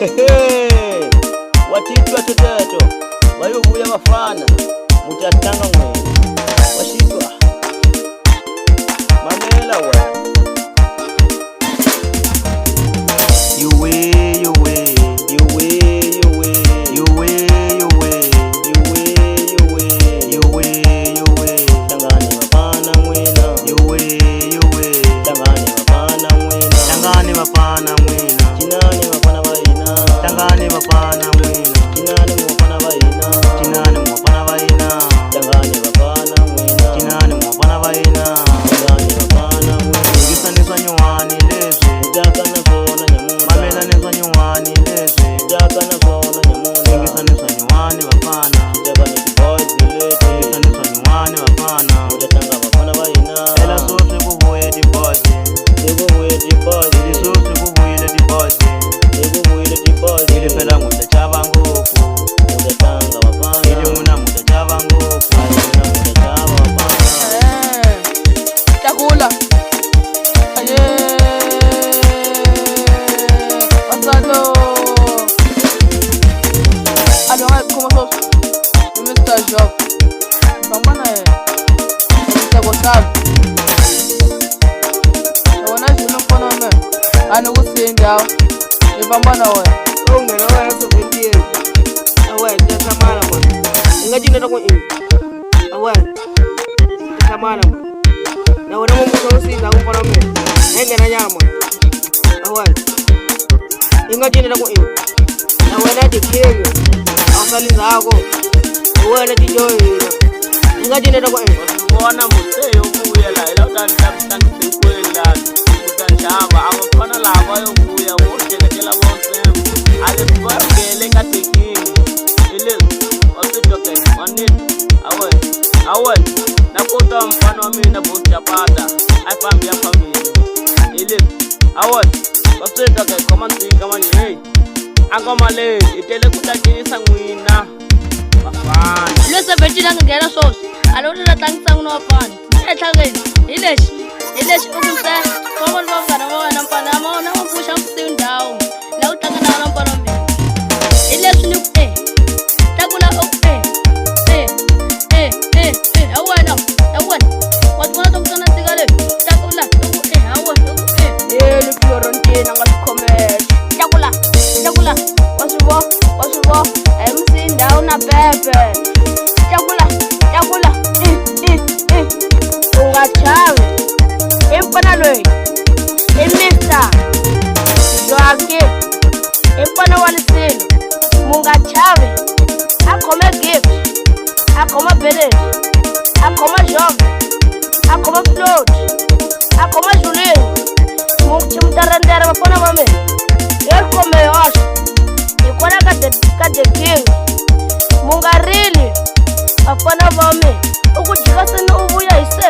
Hehe, watitwa toteto wayovuya bafana mutatanga mwene washitwa mamela wa Ana usinda ivambana we ongera wa sovendiye awe tasamana mo ngaji ndata ko in awe tasamana mo na wona mo ko usinda ko kono me ngena nyamo awe ngaji ndata ko in awe na dikenge asali zako awe na dijoyi ngaji ndata ko in bona museyo buya la ila utan kwela shamba abafana laba yokuya wotekela bonke alibangele ngathekini ile wasitoke wanini awe nakota mfano wa mimi na bochapata afambi ya familia ile awe wasitoke kama ntinga kama hey angoma le itele kutakisa ngwina bafana lesa betina ngera sos alona tangisa ngno afana ethageni ileshi ukuse komon bavana wana mpana maona mapusha msindao la utangana na mpana mbe ileshi ni takula awana watu wana tomtana tigale takula le Florentine ngakhomesh takula wasubo msindao na pepe takula ungachawe empana loyi Mr. Joaquin empana walisilo mungachave akoma gift akoma beres akoma job akoma float akoma julien mungchimtarandara bafana bame yerkome yosh ikona kade king mungarili bafana bame ukujikasa na ubuya ise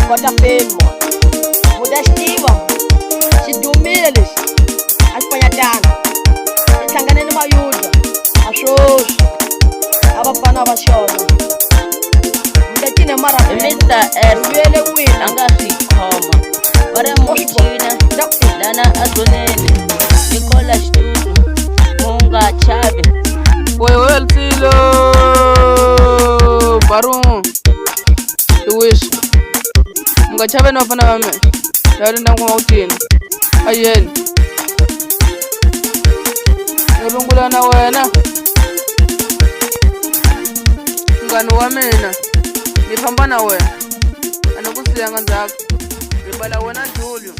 Botafogo, Modestiva, Sidumile, Alpayatana, Tangana Mayuda, Ashos, Abafana Bashona, Mudatina Mara, Mr. S. Really win, Angasi Koma, Paramoshina, Lana Azonene, Nicola Studio, Munga Chave, Well, Tilo, Baron, the wish. Ngachabe no fana mame yari ndangu mautini ayeni ngulungula na wena ngano wa mina nipambana wena anakusiyanga ndzaka ribala wena Julio